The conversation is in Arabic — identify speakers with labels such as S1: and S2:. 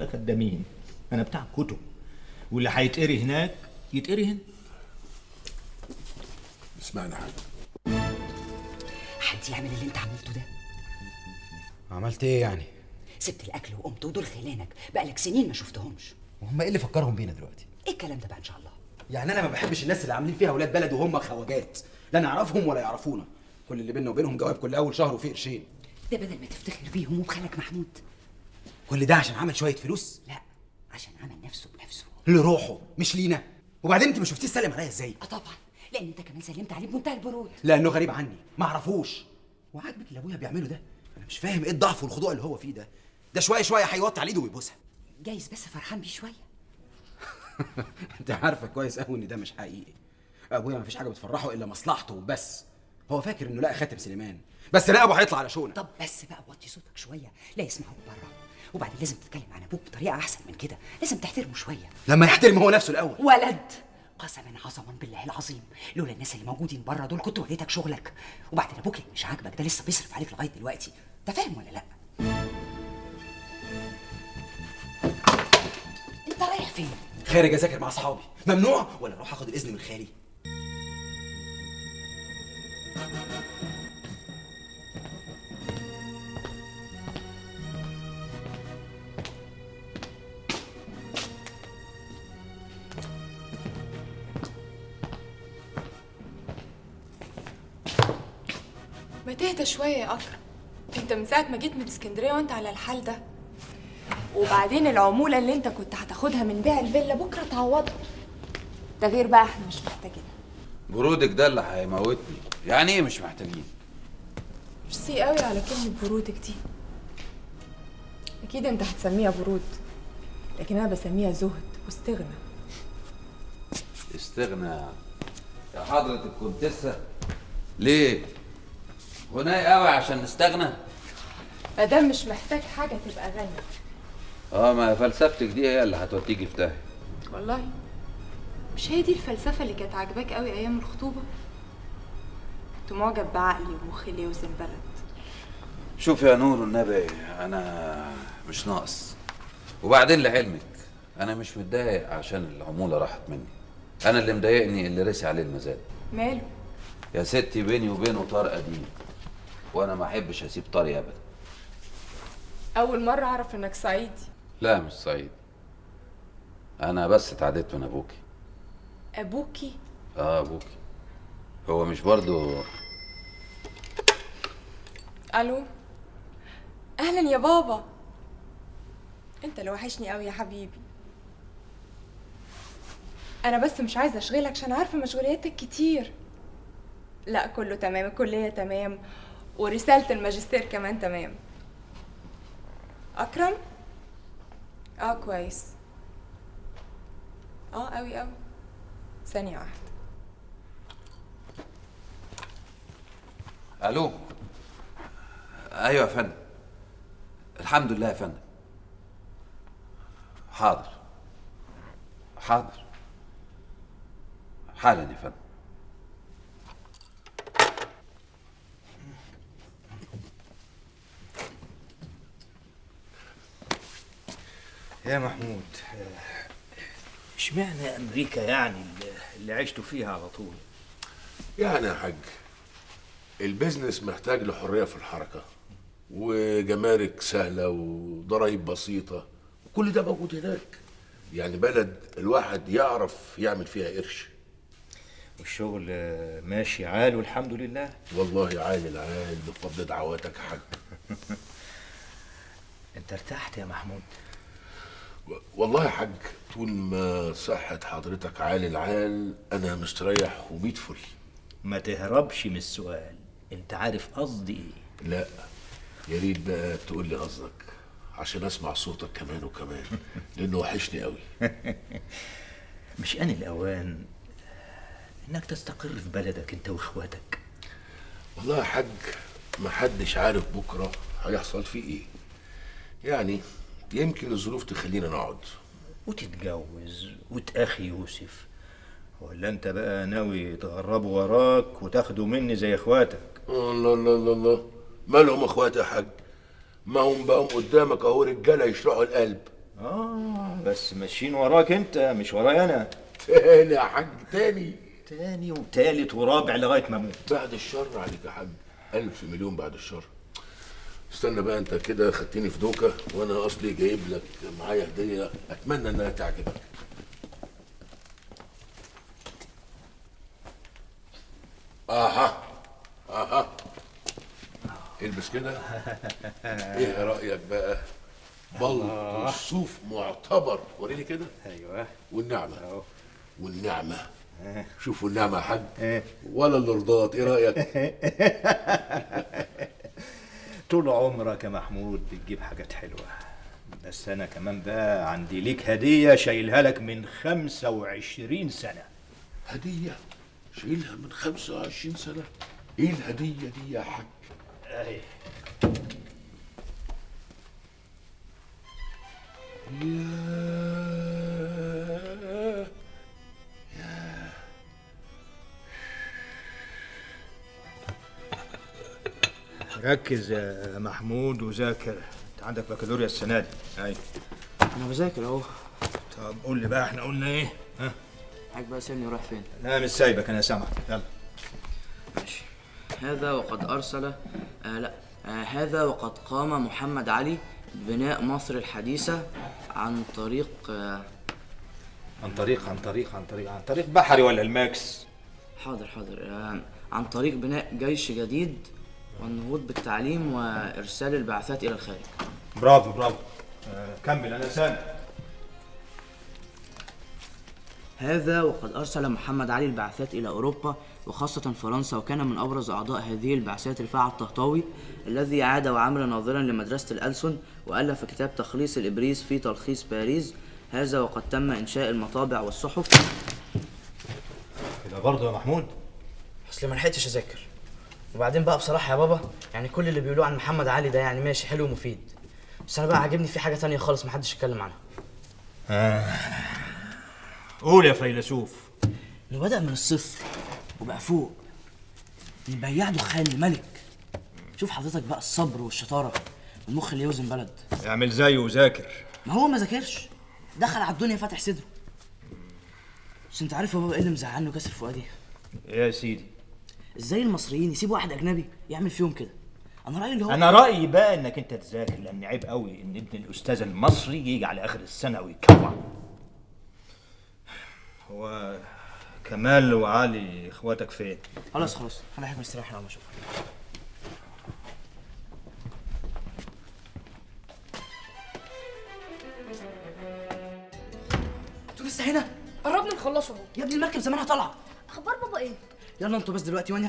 S1: خدامين، انا بتاع كتب، واللي هيتقري هناك يتقري هنا.
S2: اسمعنا حاجه،
S3: حد يعمل اللي انت عملته ده؟
S4: عملت ايه يعني؟
S3: سبت الاكل وقمت، ودول خلانك بقالك سنين ما شفتهمش.
S4: وهم ايه اللي فكرهم بينا دلوقتي؟
S3: ايه الكلام ده بقى ان شاء الله؟
S4: يعني انا ما بحبش الناس اللي عاملين فيها ولاد بلد وهم خواجات، لا نعرفهم ولا يعرفونا. كل اللي بيننا وبينهم جواب كل اول شهر وفيه قرشين.
S3: ده بدل ما تفتخر بيهم وبخالك محمود.
S4: كل ده عشان عمل شويه فلوس؟
S3: لا، عشان عمل نفسه بنفسه.
S4: لروحه مش لينا. وبعدين انت ما شفتيش سلم عليا ازاي؟
S3: طبعا، لان انت كمان سلمت عليه بمنتهى البرود.
S4: لانه غريب عني، ما اعرفوش. وعاجبك اللي ابويا بيعمله ده؟ انا مش فاهم ايه الضعف والخضوع اللي هو فيه ده. ده شويه شويه هيوطي على ايده ويبوسها.
S3: جايز بس فرحان بيه شويه.
S4: انت عارفه كويس قوي ان ده مش حقيقي. ابويا ما فيش حاجه بتفرحه الا مصلحته وبس. هو فاكر انه لقى خاتم سليمان، بس رقبه هيطلع على شونه.
S3: طب بس بقى وطي صوتك شويه، لا يسمعوك بره. وبعدين لازم تتكلم عن ابوك بطريقه احسن من كده، لازم تحترمه شويه.
S4: لما يحترم هو نفسه الاول.
S3: ولد، قسما عظما بالله العظيم، لولا الناس اللي موجودين بره دول كنت وريتك شغلك. وبعدين ابوك اللي مش عاجبك ده لسه بيصرف عليك لغايه دلوقتي، انت فاهم ولا لا؟ انت رايح فين؟
S4: خارج اذاكر مع اصحابي. ممنوع ولا اروح اخد الاذن من خالي؟
S5: ما تهدى شوية يا أكرم. انت من ساعة ما جيت من اسكندرية وانت على الحال ده. وبعدين العمولة اللي انت كنت هتاخدها من بيع الفيلا بكرة تعوضها. ده غير بقى احنا مش محتاجين.
S6: برودك ده اللي هيموتني. يعني ايه مش محتاجين؟
S5: ميرسي قوي على كلمة برودك دي. أكيد انت هتسميها برود، لكن أنا بسميها زهد واستغنى.
S6: استغنى يا حضرة الكونتيسة؟ ليه؟ غناي قوي عشان نستغنى؟
S5: مادام مش محتاج حاجة تبقى غني.
S6: ما فلسفتك دي هي اللي هتوديكي في داهية.
S5: والله مش هي دي الفلسفة اللي كانت عاجباك قوي أيام الخطوبة؟ كنت معجب بعقلي ومخي اللي يوزن بلد.
S6: شوف يا نور النبي، أنا مش ناقص. وبعدين لعلمك أنا مش متضايق عشان العمولة راحت مني. أنا اللي مضايقني اللي رسي عليه المزاد.
S5: ماله؟
S6: يا ستي بيني وبينه طار قديم، وأنا ما أحبش أسيب طاري أبدا.
S5: أول مرة أعرف إنك صعيدي.
S6: لا مش صعيد، أنا بس اتعديت من أبوكي.
S5: أبوكي؟
S6: أبوكي هو مش برضو؟
S5: ألو، أهلا يا بابا. أنت اللي وحشني قوي يا حبيبي. أنا بس مش عايزة أشغلك عشان عارفة مشغولياتك كتير. لا كله تمام، الكلية تمام، ورسالة الماجستير كمان تمام. أكرم؟ كويس. قوي قوي. ثانية واحدة.
S6: الو. ايوه يا فندم. الحمد لله يا فندم. حاضر حاضر حالا يا فندم.
S1: يا محمود، اشمعنى امريكا يعني اللي عشتوا فيها على طول؟
S2: يعني يا حاج البيزنس محتاج لحريه في الحركه، وجمارك سهله وضرايب بسيطه، وكل ده موجود هناك. يعني بلد الواحد يعرف يعمل فيها قرش.
S1: والشغل ماشي عال والحمد لله.
S2: والله عال العال بفضل دعواتك يا حاج.
S1: انت ارتحت يا محمود؟
S2: والله يا حاج طول ما صحة حضرتك عال العال أنا مستريح وميت فل.
S1: ما تهربش من السؤال، انت عارف قصدي ايه؟
S2: لا، يا ريت بقى تقول لي قصدك عشان اسمع صوتك كمان وكمان، لانه وحشني قوي.
S1: مش آن الأوان إنك تستقر في بلدك أنت وإخواتك؟
S2: والله يا حاج محدش عارف بكرة هيحصل فيه إيه. يعني يمكن الظروف تخلينا نقعد
S1: وتتجوز وتأخي يوسف، ولا أنت بقى ناوي تغربوا وراك وتاخدوا مني زي إخواتك؟
S2: الله الله الله الله، مالهم إخواتي يا حاج؟ ما هم بقوا قدامك أهو رجالة يشرحوا القلب.
S1: بس ماشيين وراك انت مش ورايا انا.
S2: تاني يا حاج تاني.
S1: تاني وتالت ورابع لغايه ما اموت.
S2: بعد الشر عليك يا حاج، 1000 مليون بعد الشر. استنى بقى، انت كده خدتني في دوكه، وانا اصلي جايب لك معايا هديه اتمنى انها تعجبك. اها البس كده. ايه رايك بقى؟ بلط والصوف معتبر، وريني كده.
S1: ايوه.
S2: والنعمه والنعمه. شوفوا النعمه يا حاج ولا الارضات، ايه رايك؟
S1: طول عمرك يا محمود بتجيب حاجات حلوه، بس انا كمان بقى عندي ليك هديه شايلها لك من 25 سنه.
S2: هديه شايلها من 25 سنه؟ ايه الهديه دي يا حاج؟
S1: اهي. ركز يا محمود وذاكر، انت عندك بكالوريا السنه دي. ايوه
S7: انا بذاكر اهو.
S1: طب قول لي بقى احنا قلنا ايه؟ ها؟
S7: حاج بقى سيبني رايح فين؟
S1: لا مش سايبك، انا سامعك. يلا.
S7: ماشي. هذا وقد ارسل هذا وقد قام محمد علي ببناء مصر الحديثة عن طريق
S1: عن طريق بحري ولا الماكس؟
S7: حاضر عن طريق بناء جيش جديد والنهوض بالتعليم وارسال البعثات الى الخارج.
S1: برافو. كمل انا سامع.
S7: هذا وقد أرسل محمد علي البعثات إلى أوروبا وخاصة فرنسا، وكان من أبرز أعضاء هذه البعثات رفاعة الطهطاوي الذي عاد وعمل ناظرا لمدرسة الألسن، وألف كتاب تخليص الإبريز في تلخيص باريس. هذا وقد تم إنشاء المطابع والصحف.
S1: كده برضه يا محمود؟
S7: أصل ما لحقتش أذاكر، وبعدين بقى بصراحة يا بابا يعني كل اللي بيقولوه عن محمد علي ده يعني ماشي حلو ومفيد، بس أنا بقى عاجبني في حاجة تانية خالص محدش يتكلم عنها.
S1: قول يا فيلسوف.
S7: إنه بدأ من الصفر وبقى فوق، من بياع دخان لملك. شوف حضرتك بقى الصبر والشطارة والمخ اللي يوزن بلد.
S1: اعمل زيه وذاكر.
S7: ما هو ما ذاكرش، دخل على الدنيا فاتح صدره. بس انت عارف يا بابا ايه اللي مزعلني وكسر فؤادي؟
S1: يا سيدي،
S7: ازاي المصريين يسيبوا واحد اجنبي يعمل فيهم كده؟
S1: انا رايي بقى انك انت تذاكر، لان عيب قوي ان ابن الاستاذ المصري يجي على اخر السنه ويتكوع. هو كمال وعلي اخواتك فين؟
S7: خلاص خلي حاجه مستريح لما اشوفك. انتوا لسه هنا؟
S5: قربنا نخلصه اهو.
S7: يا ابني المركب زمانها طالعه.
S5: اخبار بابا ايه؟
S7: يلا انتوا بس دلوقتي وانا